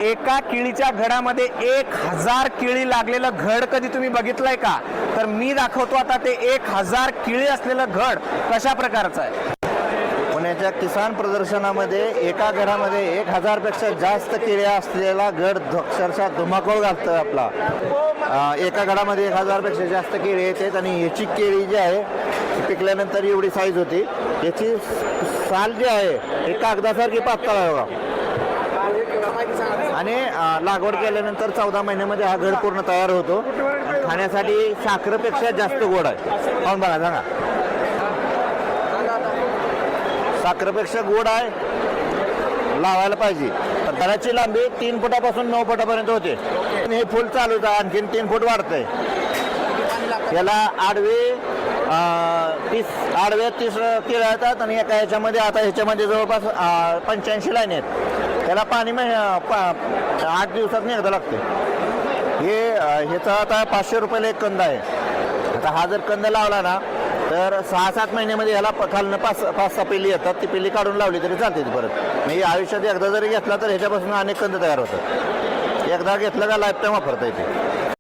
एका केळीच्या घडामध्ये 1000 केळी लागलेलं घड कधी तुम्ही बघितलंय का? तर मी दाखवतो आता ते 1000 केळी असलेलं घड कशा प्रकारचं आहे. पुण्याच्या किसान प्रदर्शनामध्ये एका घरामध्ये 1000 पेक्षा जास्त केळ्या असलेला घड अक्षरशः धुमाकूळ घालतोय आपला. एका घडामध्ये 1000 पेक्षा जास्त केळी येतात आणि याची केळी जी आहे ती पिकल्यानंतर एवढी साईज होती. याची साल जी आहे हे कागदासारखी पातळ आहे बघा. आणि लागवड केल्यानंतर 14 महिन्यामध्ये हा घड पूर्ण तयार होतो. खाण्यासाठी साखरेपेक्षा जास्त गोड आहे. पाहून बघा, सांगा. साखरेपेक्षा गोड आहे, लावायला पाहिजे. घराची लांबी 3 फुटापासून 9 फुटापर्यंत होते. हे फुल चालू आहे, आणखीन 3 फूट वाढतंय. याला आडवे 30 केळं येतात आणि एका ह्याच्यामध्ये आता ह्याच्यामध्ये जवळपास 85 लाईन आहेत. त्याला पाणी 8 दिवसात एकदा लागते. ह्याचा आता 500 रुपयाला एक कंद आहे. आता हा जर कंद लावला ना तर 6-7 महिन्यामध्ये ह्याला खालनं 5-6 पिल्ली येतात. ती पिल्ली काढून लावली तरी चालते परत. म्हणजे आयुष्यात एकदा जरी घेतला तर ह्याच्यापासून अनेक कंद तयार होतात. एकदा घेतलं का लाईफ टाईम वापरता येते.